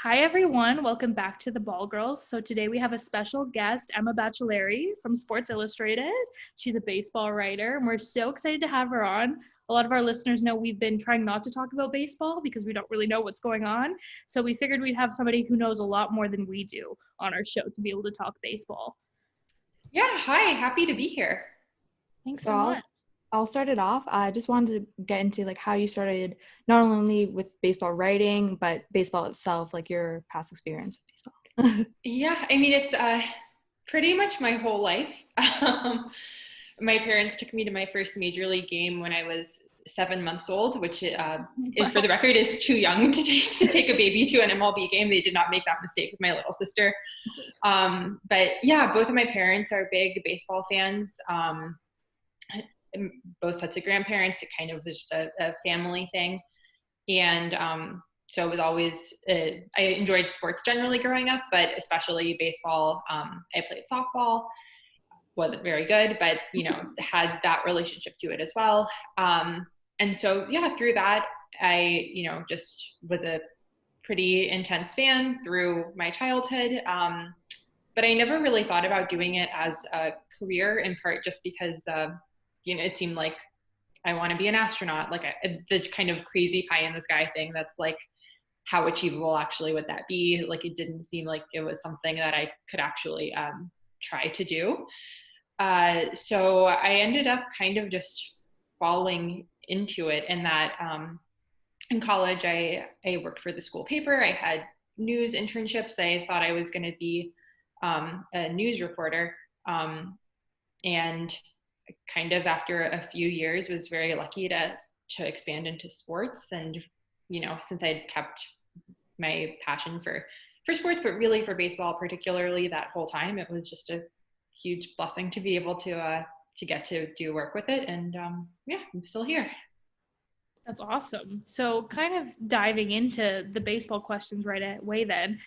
Hi everyone, welcome back to the Ball Girls. So today we have a special guest, Emma Baccellieri from Sports Illustrated. She's a baseball writer and we're so excited to have her on. A lot of our listeners know we've been trying not to talk about baseball because we don't really know what's going on. So we figured we'd have somebody who knows a lot more than we do on our show to be able to talk baseball. Yeah, hi, happy to be here. Thanks so much. I'll start it off. I just wanted to get into how you started not only with baseball writing, but baseball itself, your past experience with baseball. Yeah, I mean, it's pretty much my whole life. My parents took me to my first major league game when I was 7 months old, which is, for the record, is too young to take a baby to an MLB game. They did not make that mistake with my little sister. But yeah, both of my parents are big baseball fans. Both sets of grandparents. It kind of was just a family thing. And so it was always, I enjoyed sports generally growing up, but especially baseball. I played softball, wasn't very good, but, had that relationship to it as well. And so, yeah, through that, I, just was a pretty intense fan through my childhood. But I never really thought about doing it as a career, in part just because, it seemed like I want to be an astronaut, the kind of crazy pie in the sky thing. That's how achievable actually would that be? It didn't seem like it was something that I could actually try to do. So I ended up kind of just falling into it, in that in college I worked for the school paper. I had news internships. I thought I was going to be a news reporter, and kind of after a few years was very lucky to expand into sports. And since I'd kept my passion for sports, but really for baseball particularly, that whole time, it was just a huge blessing to be able to get to do work with it. And yeah, I'm still here. That's awesome. So kind of diving into the baseball questions right away then.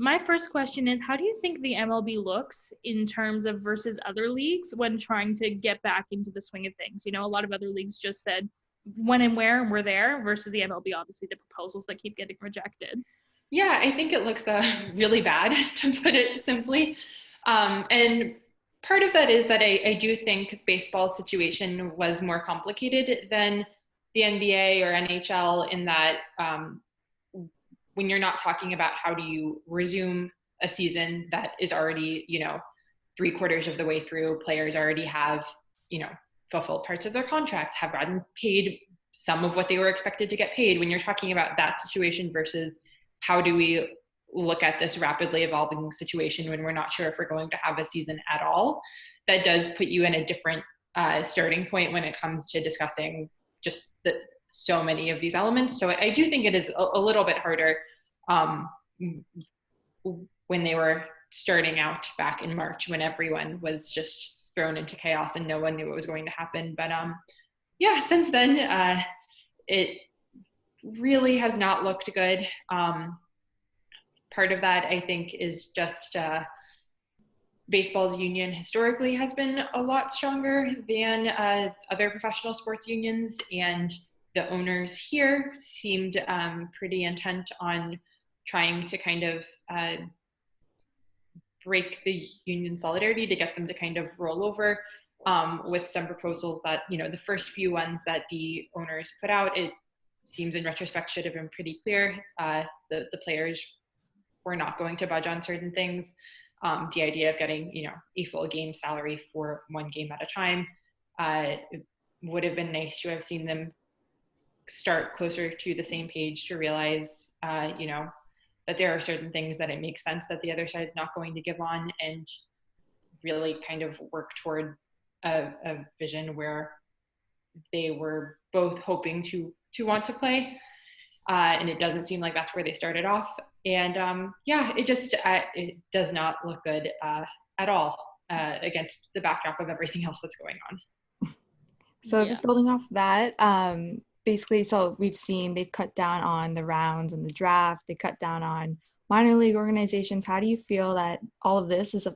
My first question is, how do you think the MLB looks in terms of versus other leagues when trying to get back into the swing of things? A lot of other leagues just said when and where and we're there, versus the MLB, obviously the proposals that keep getting rejected. Yeah, I think it looks really bad, to put it simply. And part of that is that I do think baseball's situation was more complicated than the NBA or NHL, in that when you're not talking about how do you resume a season that is already, 3/4 of the way through, players already have, fulfilled parts of their contracts, have gotten paid some of what they were expected to get paid. When you're talking about that situation versus how do we look at this rapidly evolving situation when we're not sure if we're going to have a season at all, that does put you in a different starting point when it comes to discussing just so many of these elements. So I do think it is a little bit harder when they were starting out back in March, when everyone was just thrown into chaos and no one knew what was going to happen. But yeah, since then, it really has not looked good. Part of that, I think, is just baseball's union historically has been a lot stronger than other professional sports unions, and the owners here seemed pretty intent on trying to kind of break the union solidarity to get them to kind of roll over with some proposals that, the first few ones that the owners put out, it seems in retrospect should have been pretty clear. The players were not going to budge on certain things. The idea of getting, a full game salary for one game at a time, it would have been nice to have seen them start closer to the same page to realize, that there are certain things that it makes sense that the other side is not going to give on, and really kind of work toward a vision where they were both hoping to want to play. And it doesn't seem like that's where they started off. And yeah, it does not look good at all against the backdrop of everything else that's going on. So just building off that, basically, so we've seen they've cut down on the rounds and the draft. They cut down on minor league organizations. How do you feel that all of this is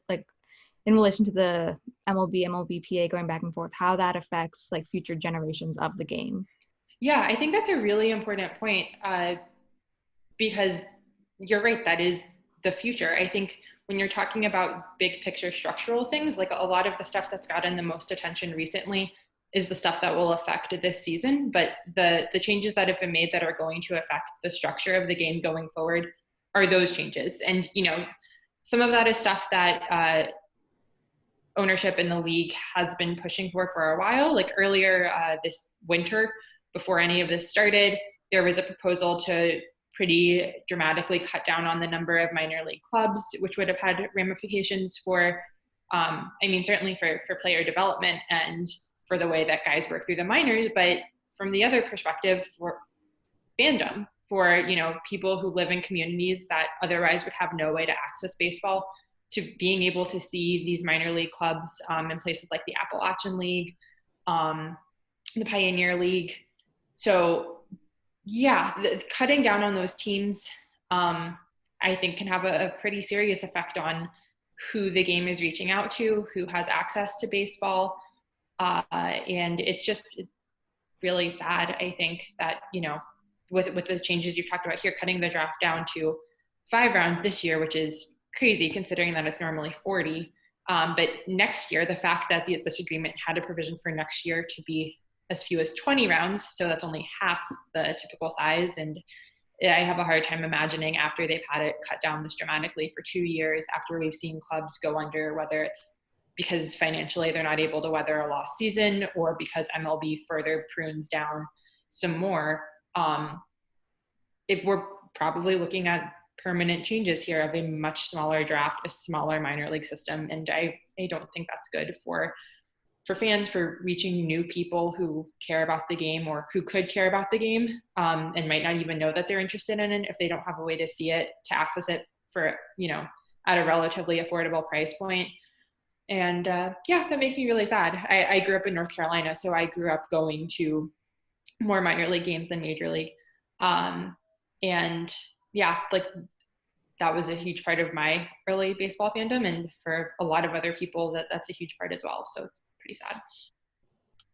in relation to the MLB, MLBPA going back and forth, how that affects future generations of the game? Yeah, I think that's a really important point, because you're right, that is the future. I think when you're talking about big picture structural things, like a lot of the stuff that's gotten the most attention recently is the stuff that will affect this season, but the changes that have been made that are going to affect the structure of the game going forward are those changes. And, you know, some of that is stuff that ownership in the league has been pushing for a while. Like earlier this winter, before any of this started, there was a proposal to pretty dramatically cut down on the number of minor league clubs, which would have had ramifications for, I mean, certainly for player development and for the way that guys work through the minors, but from the other perspective, for fandom, for, you know, people who live in communities that otherwise would have no way to access baseball, to being able to see these minor league clubs in places like the Appalachian League, the Pioneer League. So yeah, cutting down on those teams, I think can have a pretty serious effect on who the game is reaching out to, who has access to baseball. And it's just really sad, I think, that, you know, with the changes you've talked about here, cutting the draft down to 5 rounds this year, which is crazy considering that it's normally 40. But next year, the fact that this agreement had a provision for next year to be as few as 20 rounds, so that's only half the typical size. And I have a hard time imagining, after they've had it cut down this dramatically for 2 years, after we've seen clubs go under, whether it's because financially they're not able to weather a lost season or because MLB further prunes down some more, if we're probably looking at permanent changes here of a much smaller draft, a smaller minor league system. And I don't think that's good for fans, for reaching new people who care about the game or who could care about the game, and might not even know that they're interested in it if they don't have a way to see it, to access it for, you know, at a relatively affordable price point. And yeah, that makes me really sad. I grew up in North Carolina, so I grew up going to more minor league games than major league. And yeah, like that was a huge part of my early baseball fandom. And for a lot of other people, that's a huge part as well. So it's pretty sad.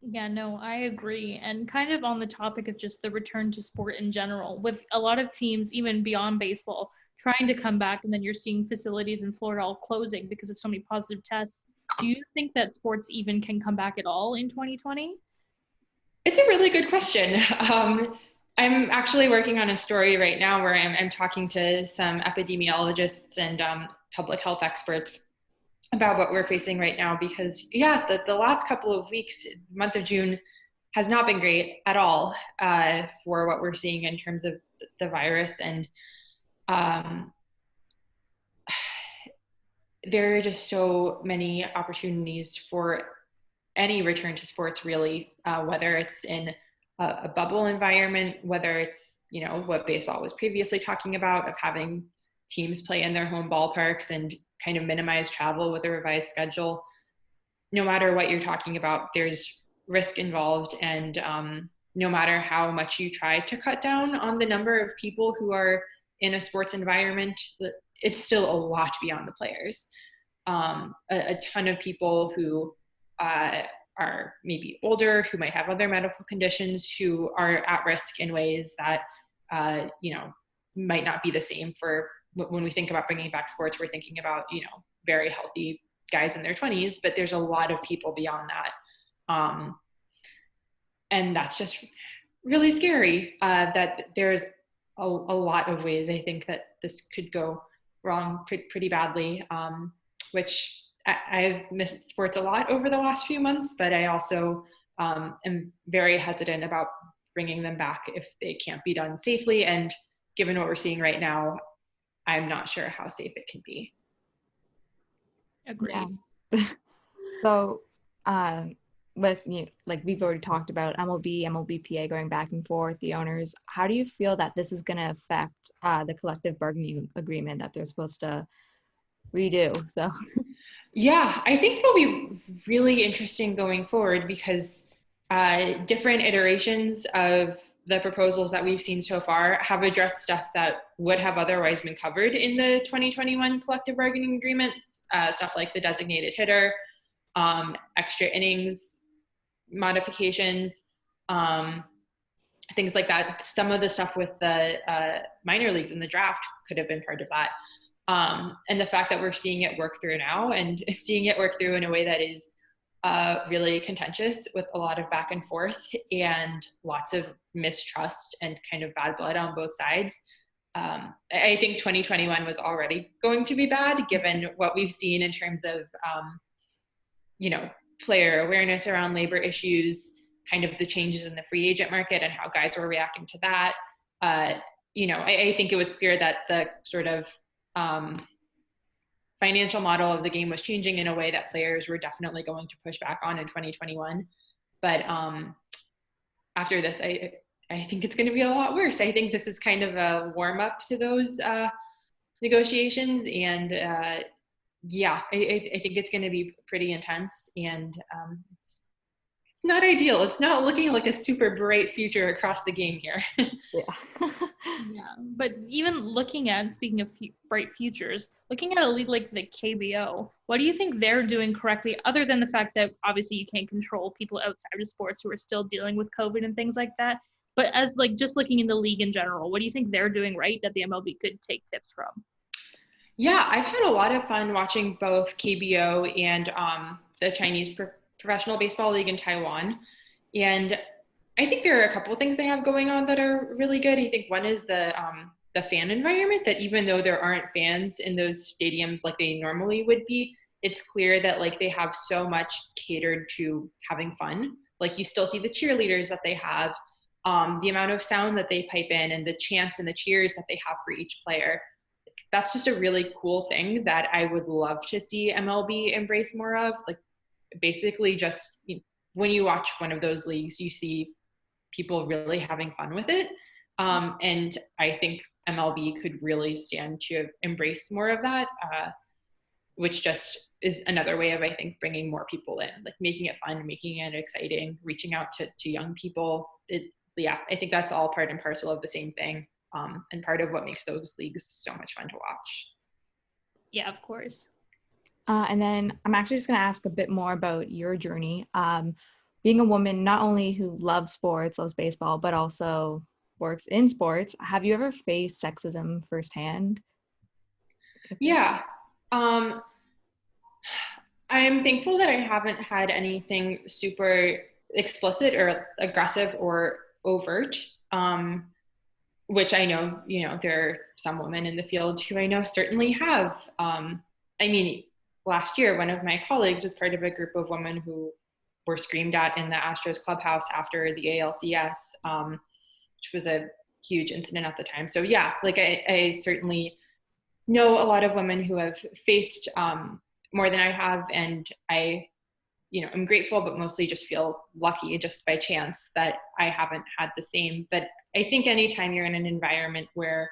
Yeah, no, I agree. And kind of on the topic of just the return to sport in general, with a lot of teams, even beyond baseball, trying to come back, and then you're seeing facilities in Florida all closing because of so many positive tests. Do you think that sports even can come back at all in 2020? It's a really good question. I'm actually working on a story right now where I'm talking to some epidemiologists and public health experts about what we're facing right now, because yeah, the last couple of weeks, month of June, has not been great at all for what we're seeing in terms of the virus. And there are just so many opportunities for any return to sports, really, whether it's in a bubble environment, whether it's, you know, what baseball was previously talking about, of having teams play in their home ballparks and kind of minimize travel with a revised schedule. No matter what you're talking about, there's risk involved. And no matter how much you try to cut down on the number of people who are in a sports environment, it's still a lot beyond the players. A ton of people who are maybe older, who might have other medical conditions, who are at risk in ways that, you know, might not be the same for when we think about bringing back sports. We're thinking about, you know, very healthy guys in their 20s, but there's a lot of people beyond that. And that's just really scary, that there's a lot of ways I think that this could go wrong pretty badly, which I've missed sports a lot over the last few months, but I also am very hesitant about bringing them back if they can't be done safely. And given what we're seeing right now, I'm not sure how safe it can be. Agreed. Yeah. So, with you, like we've already talked about MLB, MLBPA going back and forth, the owners, how do you feel that this is going to affect the collective bargaining agreement that they're supposed to redo? So, yeah, I think it'll be really interesting going forward, because different iterations of the proposals that we've seen so far have addressed stuff that would have otherwise been covered in the 2021 collective bargaining agreement, stuff like the designated hitter, extra innings modifications, things like that. Some of the stuff with the minor leagues in the draft could have been part of that. And the fact that we're seeing it work through now and seeing it work through in a way that is really contentious with a lot of back and forth and lots of mistrust and kind of bad blood on both sides. I think 2021 was already going to be bad given what we've seen in terms of, player awareness around labor issues, kind of the changes in the free agent market and how guys were reacting to that. I think it was clear that the sort of financial model of the game was changing in a way that players were definitely going to push back on in 2021. But after this, I think it's going to be a lot worse. I think this is kind of a warm up to those negotiations. And I think it's going to be pretty intense, and it's not ideal. It's not looking like a super bright future across the game here. Yeah, but even looking at, speaking of bright futures, looking at a league like the KBO, what do you think they're doing correctly, other than the fact that obviously you can't control people outside of sports who are still dealing with COVID and things like that? But as like just looking in the league in general, what do you think they're doing right that the MLB could take tips from? Yeah, I've had a lot of fun watching both KBO and the Chinese Professional Baseball League in Taiwan. And I think there are a couple of things they have going on that are really good. I think one is the fan environment, that even though there aren't fans in those stadiums like they normally would be, it's clear that like they have so much catered to having fun. Like you still see the cheerleaders that they have, the amount of sound that they pipe in and the chants and the cheers that they have for each player. That's just a really cool thing that I would love to see MLB embrace more of. Like basically just when you watch one of those leagues, you see people really having fun with it. And I think MLB could really stand to embrace more of that, which just is another way of, I think, bringing more people in, like making it fun, making it exciting, reaching out to young people. I think that's all part and parcel of the same thing. And part of what makes those leagues so much fun to watch. Yeah, of course. And then I'm actually just going to ask a bit more about your journey. Being a woman, not only who loves sports, loves baseball, but also works in sports, have you ever faced sexism firsthand? Yeah. I'm thankful that I haven't had anything super explicit or aggressive or overt. Which I know, there are some women in the field who I know certainly have. Last year, one of my colleagues was part of a group of women who were screamed at in the Astros clubhouse after the ALCS, which was a huge incident at the time. So yeah, like I certainly know a lot of women who have faced more than I have, and I'm grateful, but mostly just feel lucky just by chance that I haven't had the same. But I think anytime you're in an environment where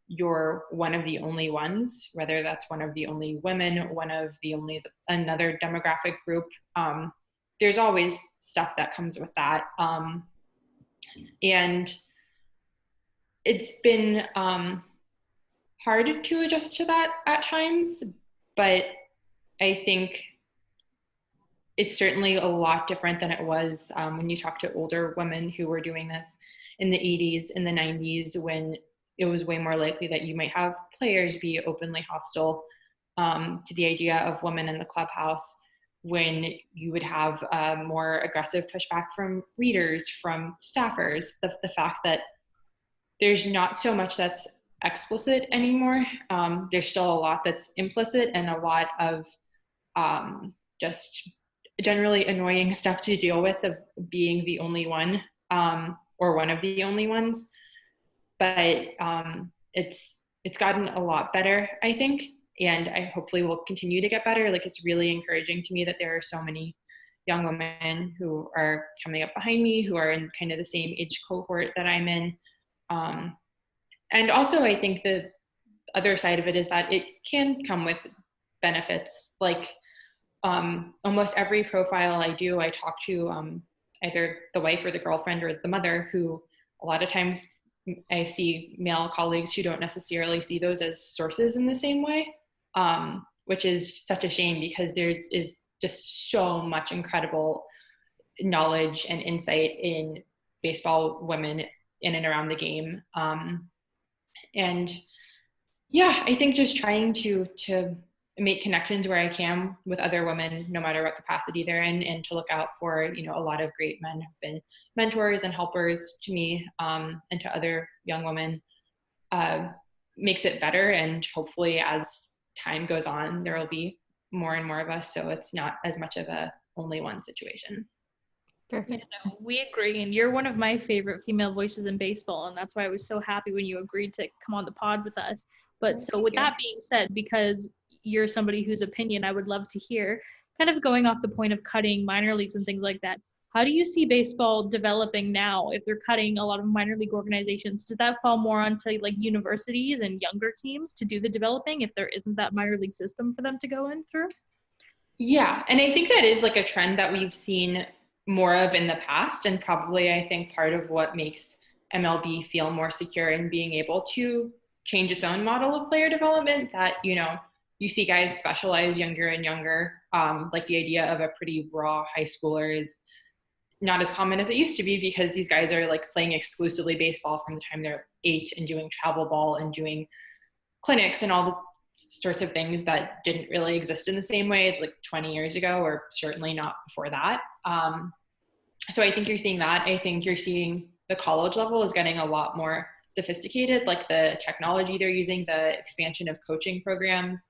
you're one of the only ones, whether that's one of the only women, one of the only another demographic group, there's always stuff that comes with that. And it's been hard to adjust to that at times, but I think it's certainly a lot different than it was when you talk to older women who were doing this in the 80s, in the 90s, when it was way more likely that you might have players be openly hostile to the idea of women in the clubhouse, when you would have more aggressive pushback from readers, from staffers, the fact that there's not so much that's explicit anymore. There's still a lot that's implicit and a lot of just generally annoying stuff to deal with of being the only one or one of the only ones. But it's gotten a lot better, I think, and I hopefully will continue to get better. Like, it's really encouraging to me that there are so many young women who are coming up behind me, who are in kind of the same age cohort that I'm in. And also, I think the other side of it is that it can come with benefits. Like, almost every profile I do, I talk to either the wife or the girlfriend or the mother, who a lot of times I see male colleagues who don't necessarily see those as sources in the same way, which is such a shame, because there is just so much incredible knowledge and insight in baseball women in and around the game. And yeah, I think just trying to make connections where I can with other women, no matter what capacity they're in, and to look out for, you know, a lot of great men have been mentors and helpers to me, and to other young women, makes it better. And hopefully as time goes on, there will be more and more of us, so it's not as much of a only one situation. Perfect. Yeah, no, we agree, and you're one of my favorite female voices in baseball, and that's why I was so happy when you agreed to come on the pod with us. But so with that being said, because you're somebody whose opinion I would love to hear, kind of going off the point of cutting minor leagues and things like that, how do you see baseball developing now? If they're cutting a lot of minor league organizations, does that fall more onto like universities and younger teams to do the developing if there isn't that minor league system for them to go in through? Yeah, and I think that is like a trend that we've seen more of in the past, and probably I think part of what makes MLB feel more secure in being able to change its own model of player development, that, you know, you see guys specialize younger and younger. Like the idea of a pretty raw high schooler is not as common as it used to be, because these guys are like playing exclusively baseball from the time they're 8 and doing travel ball and doing clinics and all the sorts of things that didn't really exist in the same way like 20 years ago, or certainly not before that. So I think you're seeing that. I think you're seeing the college level is getting a lot more sophisticated, like the technology they're using, the expansion of coaching programs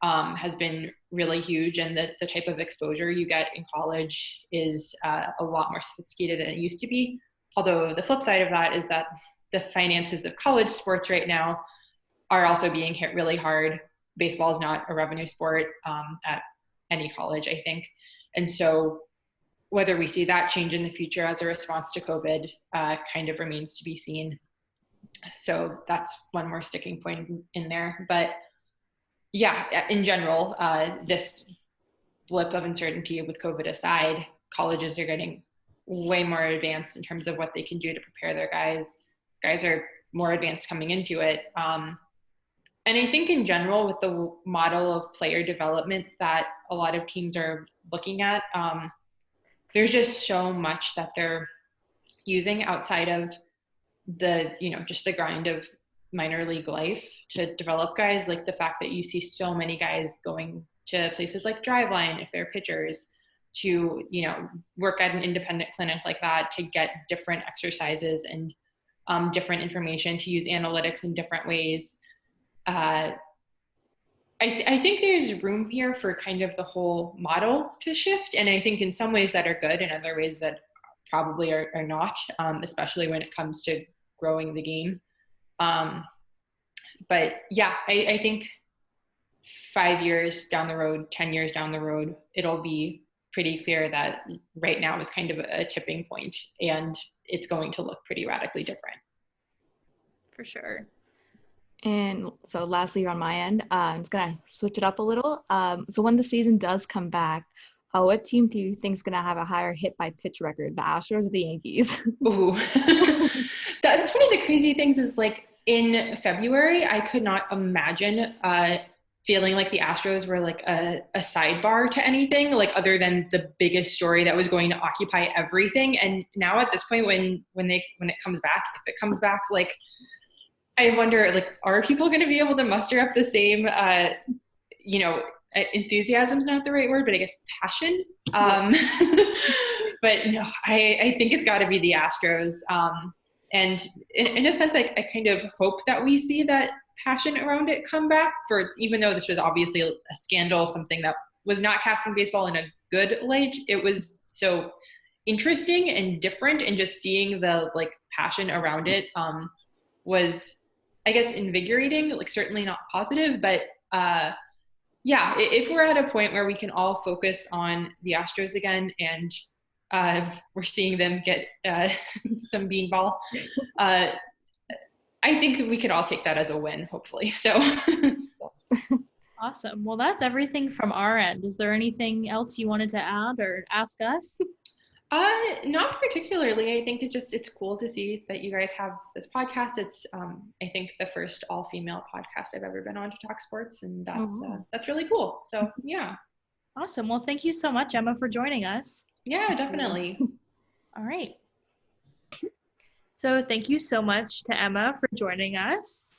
has been really huge, and the type of exposure you get in college is a lot more sophisticated than it used to be. Although the flip side of that is that the finances of college sports right now are also being hit really hard. Baseball is not a revenue sport at any college, I think. And so whether we see that change in the future as a response to COVID kind of remains to be seen. So that's one more sticking point in there. But yeah, in general, this blip of uncertainty with COVID aside, colleges are getting way more advanced in terms of what they can do to prepare their guys. Guys are more advanced coming into it. And I think in general, with the model of player development that a lot of teams are looking at, there's just so much that they're using outside of the, you know, just the grind of minor league life to develop guys. Like the fact that you see so many guys going to places like Driveline, if they're pitchers, to, you know, work at an independent clinic like that to get different exercises and different information, to use analytics in different ways. I think there's room here for kind of the whole model to shift. And I think in some ways that are good, and other ways that probably are not, especially when it comes to growing the game. But yeah, I think 5 years down the road, 10 years down the road, it'll be pretty clear that right now is kind of a tipping point, and it's going to look pretty radically different. For sure. And so lastly on my end, I'm just going to switch it up a little. So when the season does come back, what team do you think is going to have a higher hit by pitch record, the Astros or the Yankees? Ooh, that's one of the crazy things is, like, in February, I could not imagine feeling like the Astros were like a sidebar to anything, like other than the biggest story that was going to occupy everything. And now at this point, when it comes back, if it comes back, like, I wonder, like, are people going to be able to muster up the same, you know, enthusiasm's not the right word, but I guess passion. But no, I think it's got to be the Astros. And in a sense, I kind of hope that we see that passion around it come back, for, even though this was obviously a scandal, something that was not casting baseball in a good light. It was so interesting and different, and just seeing the, like, passion around it was, I guess, invigorating, like certainly not positive, but yeah, if we're at a point where we can all focus on the Astros again, and we're seeing them get some beanball, I think we could all take that as a win, hopefully. So Awesome. Well, that's everything from our end. Is there anything else you wanted to add or ask us? Not particularly. I think it's cool to see that you guys have this podcast. It's, I think, the first all-female podcast I've ever been on to talk sports, and that's really cool. So yeah. Awesome. Well, thank you so much, Emma, for joining us. Yeah, definitely. All right. So thank you so much to Emma for joining us.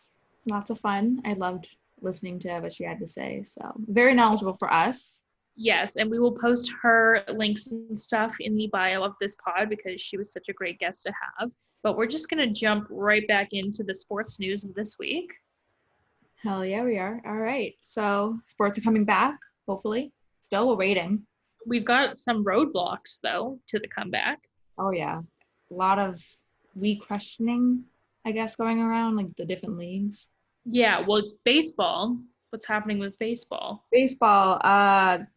Lots of fun. I loved listening to what she had to say. So very knowledgeable for us. Yes, and we will post her links and stuff in the bio of this pod because she was such a great guest to have. But we're just going to jump right back into the sports news of this week. Hell yeah, we are. All right. So sports are coming back, hopefully. Still, we're waiting. We've got some roadblocks, though, to the comeback. Oh, yeah. A lot of re-questioning, I guess, going around, like the different leagues. Yeah, well, baseball. What's happening with baseball? Baseball,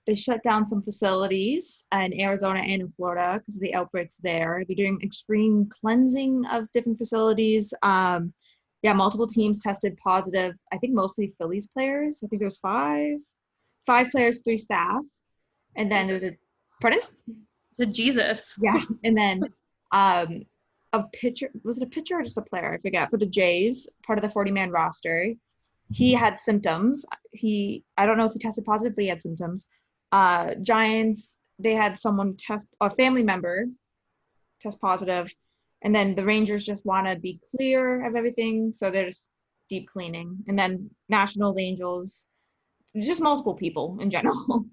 they shut down some facilities in Arizona and in Florida because of the outbreaks there. They're doing extreme cleansing of different facilities. Yeah, multiple teams tested positive. I think mostly Phillies players. I think there was five players, 3 staff. And then there was pardon? It's a Jesus. Yeah. And then a pitcher, was it a pitcher or just a player? I forget. For the Jays, part of the 40-man roster. He had symptoms. I don't know if he tested positive, but he had symptoms. Giants, they had someone a family member test positive. And then the Rangers just want to be clear of everything. So they're just deep cleaning. And then Nationals, Angels, just multiple people in general.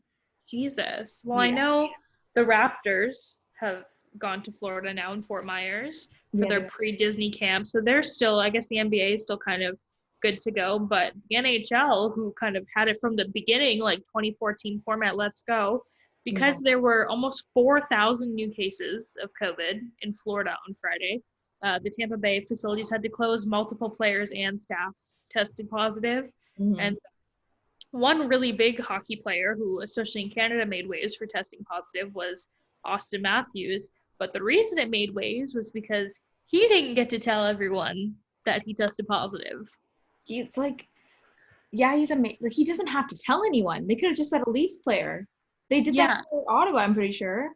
Jesus. Well, Yeah. I know the Raptors have gone to Florida now in Fort Myers for their pre-Disney camp. So they're still, I guess the NBA is still kind of good to go. But the NHL, who kind of had it from the beginning, like 2014 format, let's go, because there were almost 4,000 new cases of COVID in Florida on Friday. The Tampa Bay facilities had to close. Multiple players and staff tested positive. Mm-hmm. And one really big hockey player who, especially in Canada, made waves for testing positive was Austin Matthews. But the reason it made waves was because he didn't get to tell everyone that he tested positive. It's like, yeah, he's amazing. Like, he doesn't have to tell anyone. They could have just said a Leafs player. They did that for Ottawa, I'm pretty sure.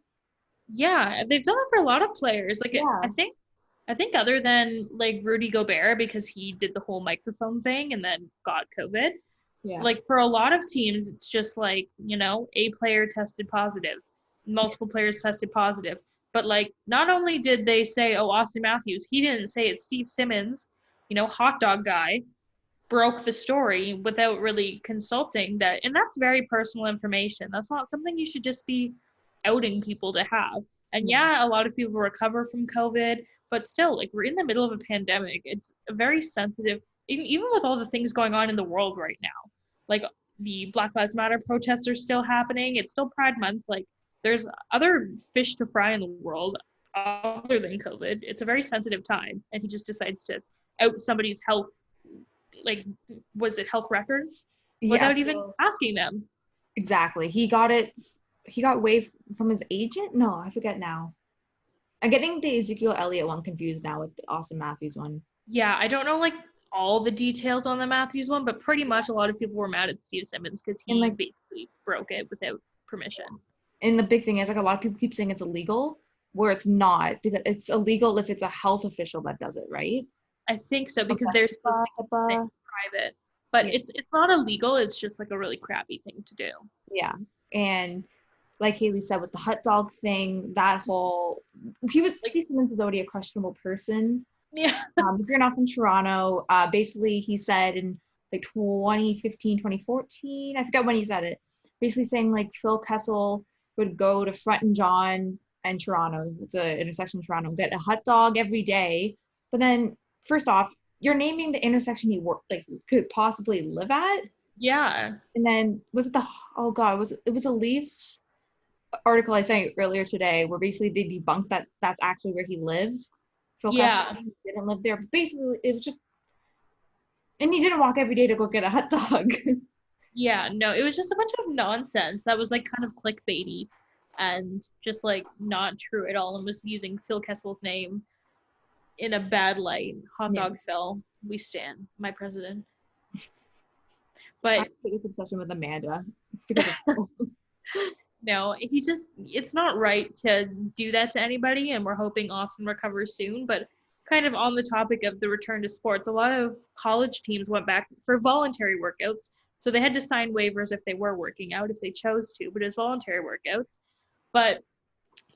Yeah, they've done it for a lot of players. Like, I think other than like Rudy Gobert, because he did the whole microphone thing and then got COVID. Yeah. Like, for a lot of teams, it's just like, a player tested positive, multiple players tested positive. But like, not only did they say, oh, Austin Matthews, he didn't say it's Steve Simmons, hot dog guy, broke the story without really consulting that. And that's very personal information. That's not something you should just be outing people to have. And yeah, a lot of people recover from COVID, but still, like, we're in the middle of a pandemic. It's a very sensitive, even with all the things going on in the world right now. Like, the Black Lives Matter protests are still happening. It's still Pride Month. Like, there's other fish to fry in the world other than COVID. It's a very sensitive time. And he just decides to out somebody's health, like, was it health records? Without even asking them. Exactly. He got waived from his agent? No, I forget now. I'm getting the Ezekiel Elliott one confused now with the Austin Matthews one. Yeah, I don't know, like, all the details on the Matthews one, but pretty much a lot of people were mad at Steve Simmons because he basically broke it without permission. And the big thing is, like, a lot of people keep saying it's illegal, where it's not, because it's illegal if it's a health official that does it, right? I think so, because they're supposed to keep things private. But it's not illegal. It's just like a really crappy thing to do. Yeah. And like Haley said, with the hot dog thing, Steve Simmons is already a questionable person. Yeah. If you're not from Toronto, basically he said in like 2015, 2014, I forgot when he said it, basically saying like Phil Kessel would go to Front and John and Toronto, it's an intersection in Toronto, get a hot dog every day. But then, first off, you're naming the intersection he could possibly live at. Yeah. And then it was a Leafs article I sent earlier today where basically they debunked that that's actually where he lived. Phil Kessel didn't live there. But basically, it was just, and he didn't walk every day to go get a hot dog. Yeah, no, it was just a bunch of nonsense that was like kind of clickbaity and just like not true at all, and was using Phil Kessel's name in a bad light. Hot dog Phil, we stand, my president. But this obsession with Amanda. No, it's not right to do that to anybody, and we're hoping Austin recovers soon. But kind of on the topic of the return to sports, a lot of college teams went back for voluntary workouts. So they had to sign waivers if they were working out, if they chose to, but it was voluntary workouts. But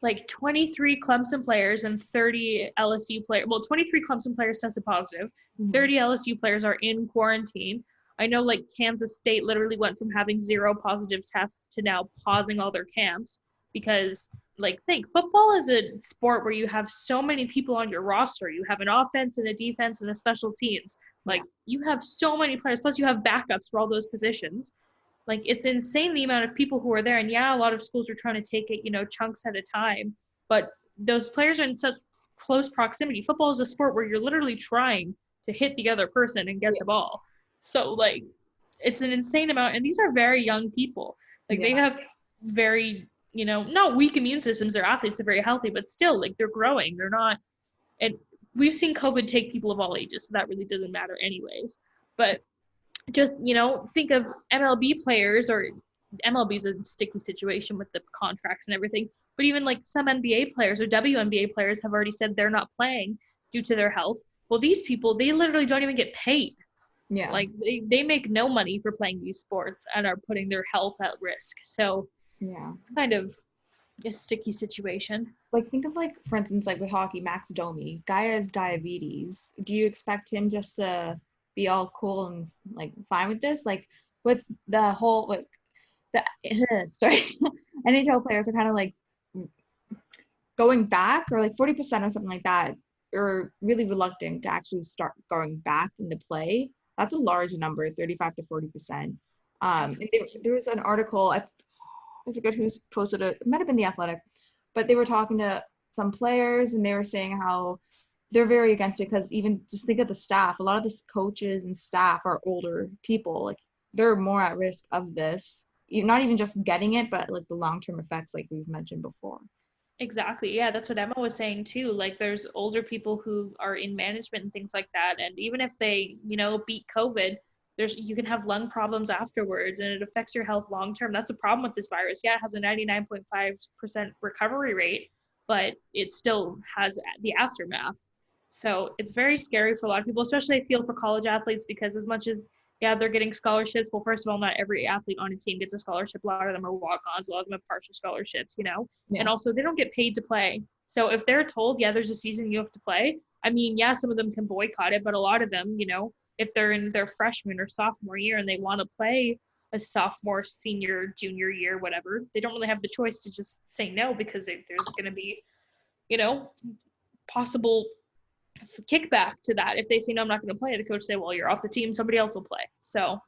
like 23 Clemson players and 30 LSU players. Well, 23 Clemson players tested positive. 30 LSU players are in quarantine. I know like Kansas State literally went from having 0 positive tests to now pausing all their camps because like think football is a sport where you have so many people on your roster. You have an offense and a defense and a special teams. Like you have so many players, plus you have backups for all those positions. Like it's insane the amount of people who are there. And yeah, a lot of schools are trying to take it, chunks at a time, but those players are in such close proximity. Football is a sport where you're literally trying to hit the other person and get the ball. So like it's an insane amount. And these are very young people. Like they have very, not weak immune systems. They're athletes, they're very healthy, but still like they're growing. They're not, and we've seen COVID take people of all ages. So that really doesn't matter anyways. But just, think of MLB players, or MLB is a sticky situation with the contracts and everything. But even like some NBA players or WNBA players have already said they're not playing due to their health. Well, these people, they literally don't even get paid. Yeah. Like they make no money for playing these sports and are putting their health at risk. So yeah, it's kind of a sticky situation. Like think of like, for instance, like with hockey, Max Domi, guy has diabetes. Do you expect him just to be all cool and like fine with this? Like with the whole like the NHL players are kind of like going back, or like 40% or something like that, or really reluctant to actually start going back into play. That's a large number, 35 to 40%. There was an article, I forget who posted it. It might have been The Athletic, but they were talking to some players and they were saying how they're very against it because even just think of the staff. A lot of the coaches and staff are older people. Like they're more at risk of this. Not even just getting it, but like the long-term effects, like we've mentioned before. Exactly. Yeah, that's what Emma was saying too. Like there's older people who are in management and things like that. And even if they, beat COVID, you can have lung problems afterwards and it affects your health long term. That's the problem with this virus. Yeah, it has a 99.5% recovery rate, but it still has the aftermath. So it's very scary for a lot of people, especially I feel for college athletes, because as much as they're getting scholarships. Well, first of all, not every athlete on a team gets a scholarship. A lot of them are walk-ons. A lot of them have partial scholarships, Yeah. And also they don't get paid to play. So if they're told, there's a season you have to play, some of them can boycott it, but a lot of them, if they're in their freshman or sophomore year and they want to play a sophomore, senior, junior year, whatever, they don't really have the choice to just say no because there's going to be, possible kickback to that. If they say, no, I'm not going to play, the coach say, well, you're off the team, somebody else will play. So,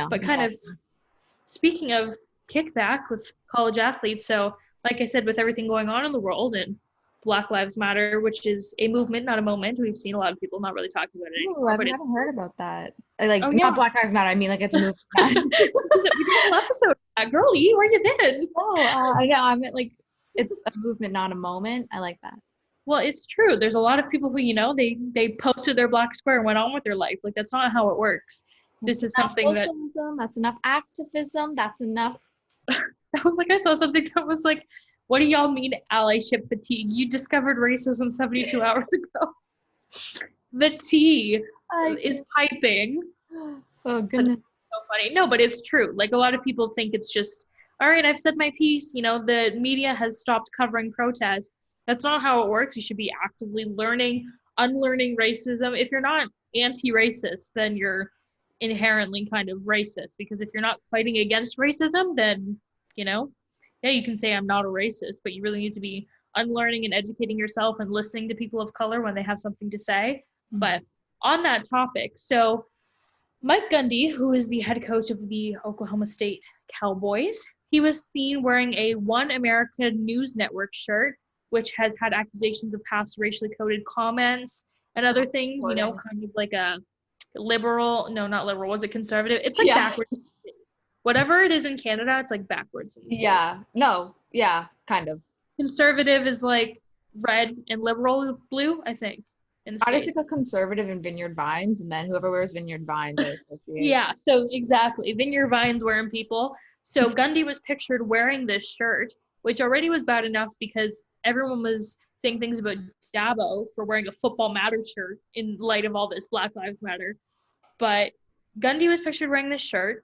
but kind of speaking of kickback with college athletes, so like I said, with everything going on in the world and Black Lives Matter, which is a movement, not a moment. We've seen a lot of people not really talking about it anymore. I've never heard about that. Not Black Lives Matter. I mean, like it's a movement. We did a whole episode of that. Girlie, where you been? Oh, I know. I meant like it's a movement, not a moment. I like that. Well, it's true. There's a lot of people who, they posted their black square and went on with their life. Like, that's not how it works. This is something that's enough activism. That's enough. I was like, I saw something that was like, what do y'all mean allyship fatigue? You discovered racism 72 hours ago. The tea is piping. Oh, goodness. So funny. No, but it's true. Like, a lot of people think it's just, all right, I've said my piece. The media has stopped covering protests. That's not how it works. You should be actively unlearning racism. If you're not anti-racist, then you're inherently kind of racist. Because if you're not fighting against racism, then, you can say I'm not a racist, but you really need to be unlearning and educating yourself and listening to people of color when they have something to say. Mm-hmm. But on that topic, so Mike Gundy, who is the head coach of the Oklahoma State Cowboys, he was seen wearing a One America News Network shirt, which has had accusations of past racially coded comments and other things, kind of like a liberal, no, not liberal, was it conservative? It's like backwards. Whatever it is in Canada, it's like backwards in the States. Yeah, no, yeah, kind of. Conservative is like red and liberal is blue, I think, in the States. I just think a conservative in Vineyard Vines, and then whoever wears Vineyard Vines. Yeah, so exactly. Vineyard Vines wearing people. So Gundy was pictured wearing this shirt, which already was bad enough because everyone was saying things about Dabo for wearing a Football Matters shirt in light of all this Black Lives Matter. But Gundy was pictured wearing this shirt.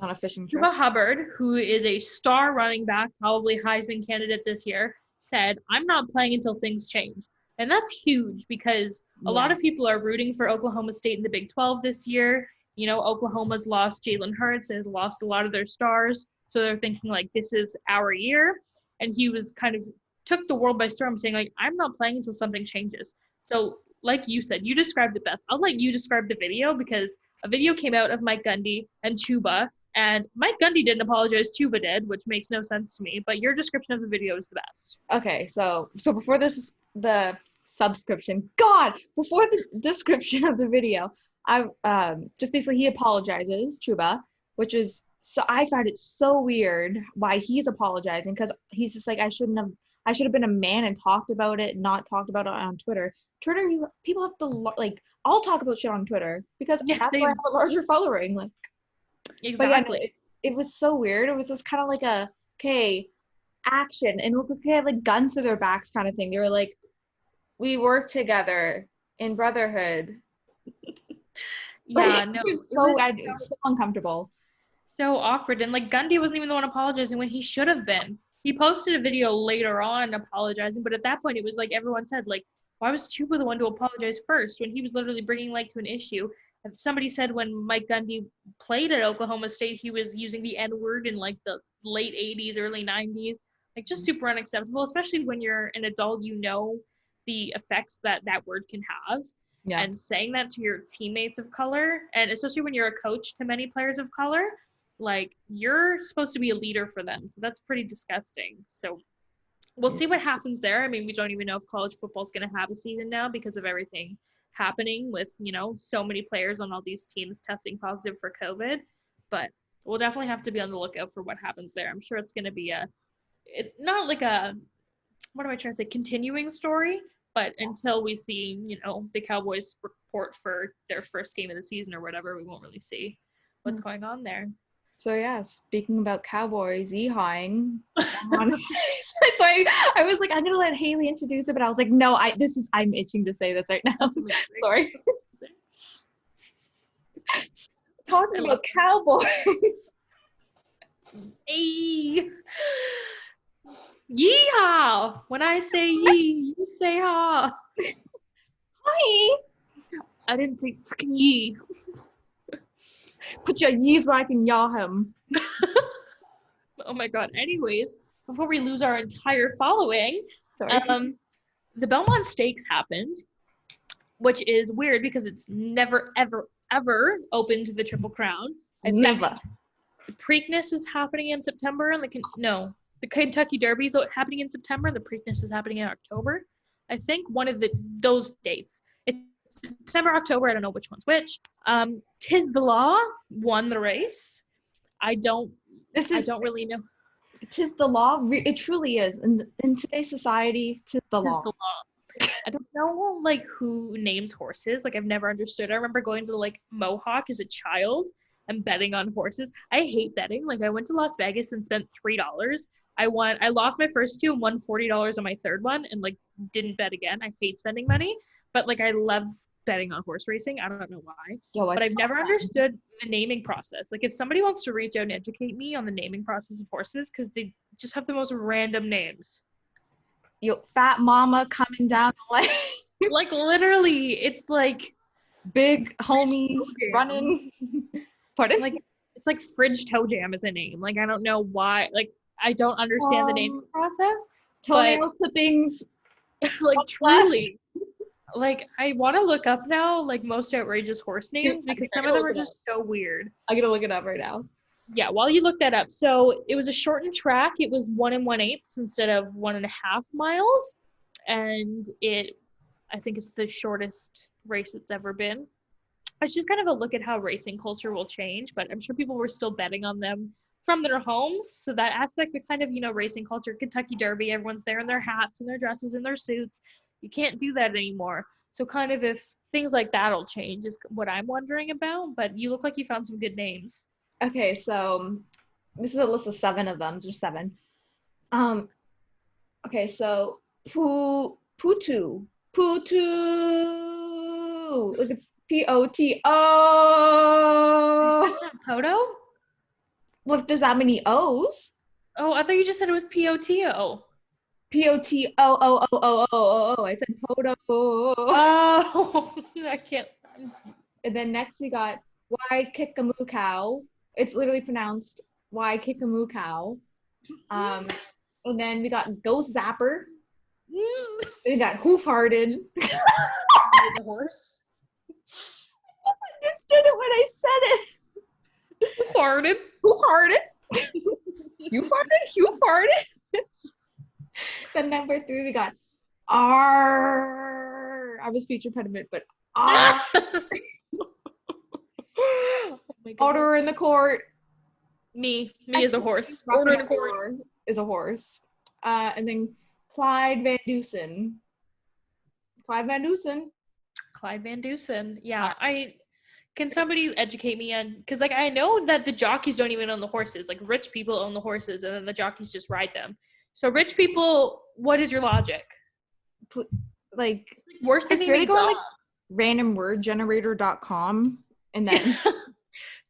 On a fishing trip. Bubba Hubbard, who is a star running back, probably Heisman candidate this year, said, I'm not playing until things change. And that's huge because a lot of people are rooting for Oklahoma State in the Big 12 this year. You know, Oklahoma's lost Jalen Hurts, has lost a lot of their stars. So they're thinking, like, this is our year. And he was kind of took the world by storm saying, like, I'm not playing until something changes. So like you said, you described it best. I'll let you describe the video because a video came out of Mike Gundy and Chuba. And Mike Gundy didn't apologize, Chuba did, which makes no sense to me. But your description of the video is the best. Okay, so before this, the subscription. God, before the description of the video, I just basically he apologizes, Chuba, which is so I find it so weird why he's apologizing because he's just like I should have been a man and talked about it, not talked about it on Twitter. Twitter, people have to like I'll talk about shit on Twitter because that's why I have a larger following. Like exactly, but yeah, it was so weird. It was just kind of like a action and look like they had like guns to their backs kind of thing. They were like, we work together in brotherhood. Yeah, no, it was so uncomfortable. So awkward. And like Gundy wasn't even the one apologizing when he should have been. He posted a video later on apologizing, but at that point it was like everyone said, like, why was Chuba the one to apologize first when he was literally bringing light to an issue? And somebody said when Mike Gundy played at Oklahoma State, he was using the N-word in like the late 80s, early 90s. Like just super unacceptable, especially when you're an adult, you know the effects that word can have. Yeah. And saying that to your teammates of color, and especially when you're a coach to many players of color, like you're supposed to be a leader for them. So that's pretty disgusting. So we'll see what happens there. I mean, we don't even know if college football is going to have a season now because of everything happening with, you know, so many players on all these teams testing positive for COVID. But we'll definitely have to be on the lookout for what happens there. I'm sure it's going to be it's not like what am I trying to say, continuing story. But until we see, you know, the Cowboys report for their first game of the season or whatever, we won't really see what's going on there. So yeah, speaking about Cowboys, yeehawing. Sorry, I was like, I'm gonna let Haley introduce it, but I was like, no, I'm itching to say this right now. Sorry. Talking about Cowboys. Hey. Yeehaw! When I say yee, you say ha. Hi. I didn't say freaking yee. Put your yees where I can yaw him. Oh my god. Anyways, before we lose our entire following, the Belmont Stakes happened, which is weird because it's never, ever, ever open to the Triple Crown. Never. The Preakness is happening in September, and the Kentucky Derby is happening in September, and the Preakness is happening in October. I think one of those dates. It's September, October. I don't know which one's which. Tis the Law won the race. I don't really know. Tis the law. It truly is. In today's society, tis the law. I don't know like who names horses. Like I've never understood. I remember going to like Mohawk as a child and betting on horses. I hate betting. Like I went to Las Vegas and spent $3. I lost my first two and won $40 on my third one and like didn't bet again. I hate spending money, but like I love betting on horse racing. I don't know why, but I've never understood the naming process. Like if somebody wants to reach out and educate me on the naming process of horses, because they just have the most random names. Yo, fat mama coming down the lane. Like literally, it's like big homies running. Pardon? Like it's like Fridge Toe Jam is a name. Like I don't know why. Like I don't understand the naming process. Toenail clippings. Like truly. Like I want to look up now like most outrageous horse names because some of them are just so weird. I'm gonna look it up right now. Yeah, while you look that up. So it was a shortened track. It was 1 1/8 instead of 1.5 miles, and I think it's the shortest race it's ever been. It's just kind of a look at how racing culture will change, but I'm sure people were still betting on them from their homes. So that aspect of kind of, you know, racing culture, Kentucky Derby, everyone's there in their hats and their dresses and their suits. You can't do that anymore. So kind of if things like that'll change is what I'm wondering about, but you look like you found some good names. Okay, so this is a list of 7 of them, just 7. Okay, so Putu. Look, it's P-O-T-O. Is that Poto? Well, if there's that many O's. Oh, I thought you just said it was P-O-T-O. Potoo. I said Poto. Oh, I can't. And then next we got Why Kick a Moo Cow. It's literally pronounced Why Kick a Moo Cow. And then we got Ghost Zapper. Then we got Hoof Hearted. The horse. I just understood it when I said it. Who farted? Who farted? You farted? You farted? Then number 3, we got R. I have a speech impediment, but R. Oh my God. Order in the court. Me is a horse. Order in the court is a horse. And then Clyde Van Dusen. Clyde Van Dusen. Yeah, can somebody educate me on, because like I know that the jockeys don't even own the horses. Like rich people own the horses and then the jockeys just ride them. So rich people, what is your logic? Like worse than really going like randomwordgenerator.com and then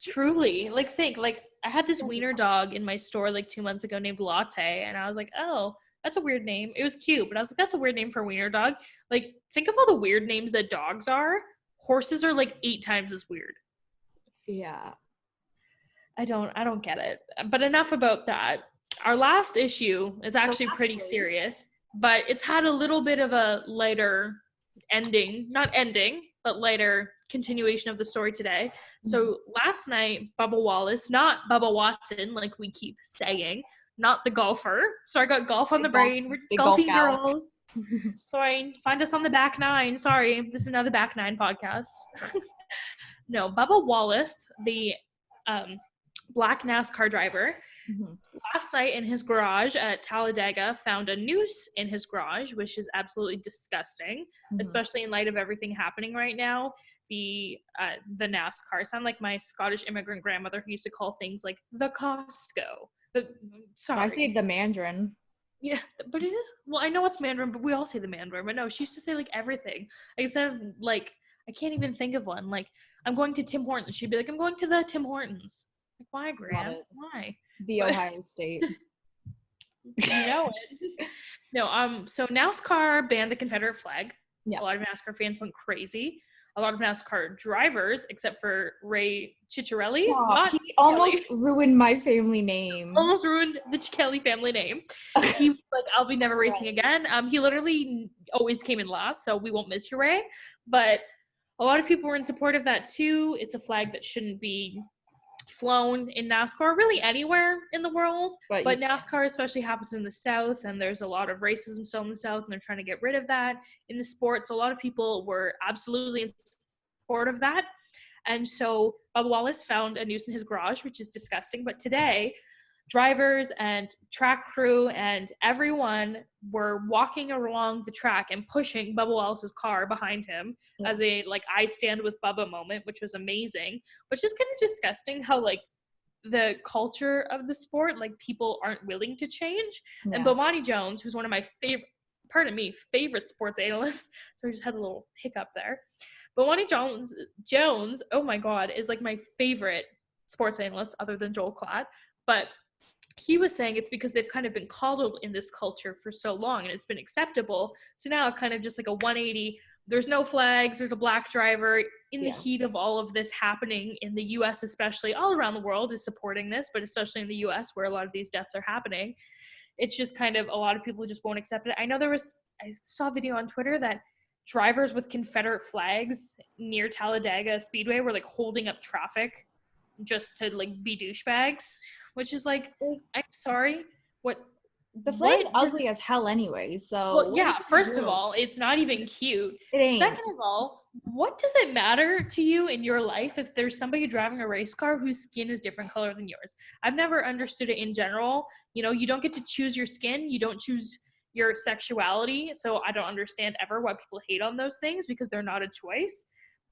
truly like think like I had this wiener dog in my store like 2 months ago named Latte, and I was like, oh, that's a weird name. It was cute, but I was like, that's a weird name for a wiener dog. Like think of all the weird names that dogs are. Horses are like 8 times as weird. Yeah. I don't get it. But enough about that. Our last issue is actually pretty serious, but it's had a little bit of a lighter ending, not ending, but lighter continuation of the story today. So last night, Bubba Wallace, not Bubba Watson, like we keep saying, not the golfer. So I got golf on the brain. We're just golfing girls. So find us on the back nine. Sorry, this is another back nine podcast. No, Bubba Wallace, the black NASCAR driver, last night in his garage at Talladega found a noose in his garage, which is absolutely disgusting, especially in light of everything happening right now. The NASCAR sound like my Scottish immigrant grandmother who used to call things like the Costco. I say the Mandarin. Yeah, but it is, well, I know it's Mandarin, but we all say the Mandarin, but no, she used to say like everything. Like instead of like, I can't even think of one. Like, I'm going to Tim Hortons. She'd be like, I'm going to the Tim Hortons. Like, why, Gran? Why? The Ohio State. You know it. No, so NASCAR banned the Confederate flag. Yeah. A lot of NASCAR fans went crazy. A lot of NASCAR drivers, except for Ray Ciccarelli. He almost ruined my family name. Almost ruined the Kelly family name. He was like, I'll be never racing again. He literally always came in last, so we won't miss you, Ray. But a lot of people were in support of that too. It's a flag that shouldn't be flown in NASCAR, really anywhere in the world. But NASCAR especially happens in the South, and there's a lot of racism still in the South, and they're trying to get rid of that in the sport. So a lot of people were absolutely in support of that. And so Bubba Wallace found a noose in his garage, which is disgusting. But today, drivers and track crew and everyone were walking along the track and pushing Bubba Wallace's car behind him as a like I stand with Bubba moment, which was amazing. But just kind of disgusting how like the culture of the sport, like people aren't willing to change. Yeah. And Bomani Jones, who's one of my favorite sports analysts, so I just had a little hiccup there. Bomani Jones, oh my God, is like my favorite sports analyst other than Joel Klatt. But he was saying it's because they've kind of been coddled in this culture for so long and it's been acceptable. So now kind of just like a 180, there's no flags, there's a black driver in the heat of all of this happening in the US, especially all around the world is supporting this, but especially in the US where a lot of these deaths are happening. It's just kind of a lot of people just won't accept it. I saw a video on Twitter that drivers with Confederate flags near Talladega Speedway were like holding up traffic just to like be douchebags, which is like, I'm sorry, what? The flag's ugly as hell anyway, so. Well, yeah, first of all, it's not even cute. It ain't. Second of all, what does it matter to you in your life if there's somebody driving a race car whose skin is different color than yours? I've never understood it in general. You know, you don't get to choose your skin. You don't choose your sexuality. So I don't understand ever why people hate on those things because they're not a choice.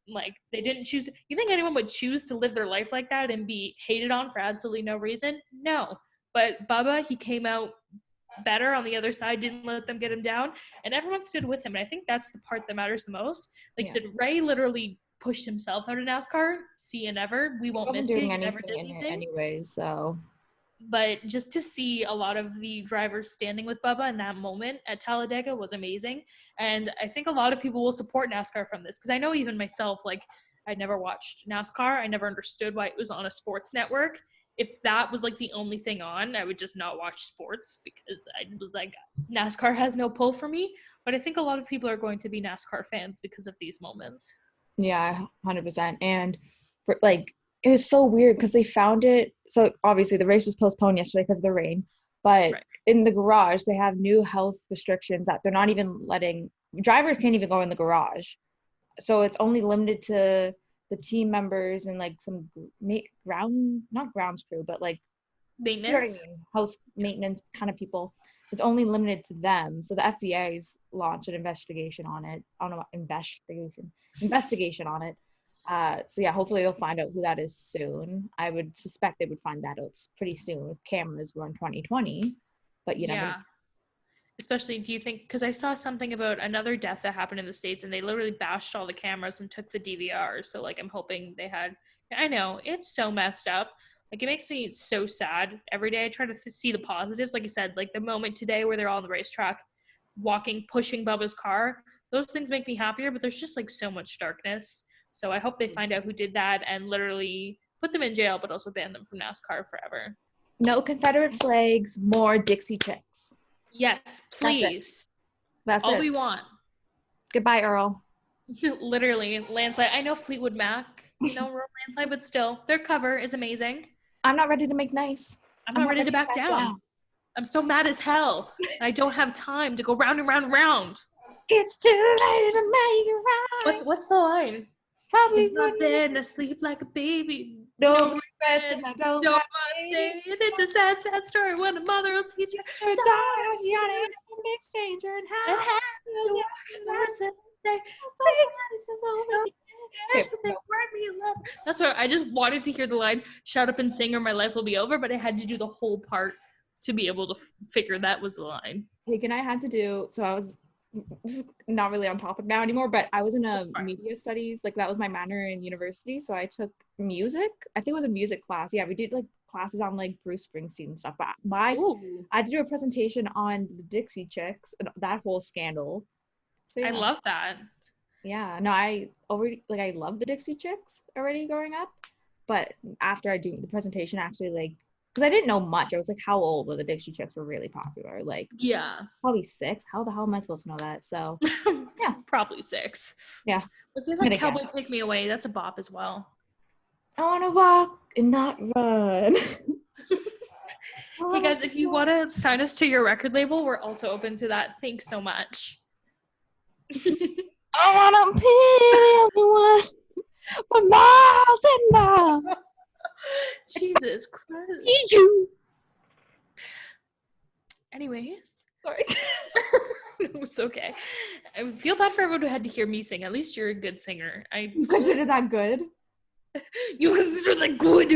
Like they didn't choose. You think anyone would choose to live their life like that and be hated on for absolutely no reason? No. But Bubba, he came out better on the other side, didn't let them get him down, and everyone stood with him. And I think that's the part that matters the most. Like I said, Ray literally pushed himself out of NASCAR. See you never. We won't miss you. He never did anything anyway, so. but just to see a lot of the drivers standing with Bubba in that moment at Talladega was amazing. And I think a lot of people will support NASCAR from this, because I know even myself, like, I never watched NASCAR. I never understood why it was on a sports network. If that was like the only thing on, I would just not watch sports, because I was like, NASCAR has no pull for me. But I think a lot of people are going to be NASCAR fans because of these moments. Yeah, 100%. And for like, it was so weird because they found it. So obviously the race was postponed yesterday because of the rain, but Right. in the garage they have new health restrictions that they're not even letting drivers can't even go in the garage. So it's only limited to the team members and like some not grounds crew, but like, you know what I Maintenance. mean, house maintenance kind of people. It's only limited to them. So the FBA's launched an investigation on it. I don't know, investigation on it. So yeah, hopefully they'll find out who that is soon. I would suspect they would find that out pretty soon with cameras going 2020. But you never know. Especially, do you think, because I saw something about another death that happened in the States and they literally bashed all the cameras and took the DVR. So, like, I'm hoping they had, I know, it's so messed up. Like, it makes me so sad. Every day I try to see the positives. Like I said, like the moment today where they're all on the racetrack, walking, pushing Bubba's car, those things make me happier, but there's just like so much darkness. So I hope they find out who did that and literally put them in jail, but also ban them from NASCAR forever. No Confederate flags, more Dixie chicks. Yes, please. That's all it. we want. Goodbye, Earl. Literally, landslide. I know Fleetwood Mac, real landslide, but still, their cover is amazing. I'm not ready to make nice. I'm not ready to back down. I'm so mad as hell. I don't have time to go round and round and round. It's too late to make it right. What's the line? Probably not there and I sleep like a baby. No regrets and I don't mind saying it. It's a sad, sad story when a mother will teach you to die. You gotta end up a big stranger and how you'll say, that's what I just wanted to hear the line, shut up and sing or my life will be over, but I had to do the whole part to be able to figure that was the line. Like, and I had to do, so I was, this is not really on topic now anymore, but I was in a media studies, like that was my minor in university. So I took music. I think it was a music class. Yeah, we did like classes on like Bruce Springsteen and stuff. But I had to do a presentation on the Dixie Chicks and that whole scandal. So, yeah. I love that. Yeah, no, I love the Dixie Chicks already growing up. But after I do the presentation, actually, like, because I didn't know much. I was like, how old were the Dixie Chicks were really popular? Like, yeah, probably 6. How the hell am I supposed to know that? So, yeah. Probably 6. Yeah. Let's see if Cowboy Take Me Away. That's a bop as well. I want to walk and not run. Hey guys, if you want to sign us to your record label, we're also open to that. Thanks so much. I want to pay everyone for miles and miles. Jesus Christ. You. Anyways. Sorry. It's okay. I feel bad for everyone who had to hear me sing. At least you're a good singer. You consider that good? You consider that good?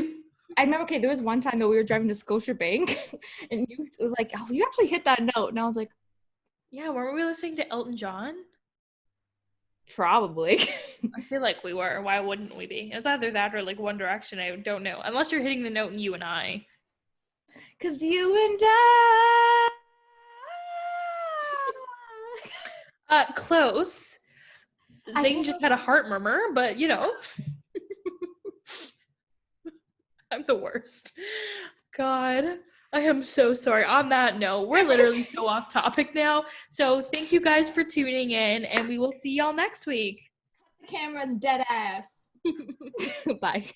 I remember, okay, there was one time that we were driving to Scotiabank and you was like, oh, you actually hit that note. And I was like, yeah, weren't we listening to Elton John? Probably. I feel like we were. Why wouldn't we be? It's either that or like One Direction. I don't know. Unless you're hitting the note in You and I. Because you and I. Close. Zane just had a heart murmur, but you know. I'm the worst. God, I am so sorry. On that note, we're literally so off topic now. So thank you guys for tuning in, and we will see y'all next week. The camera's dead ass. Bye.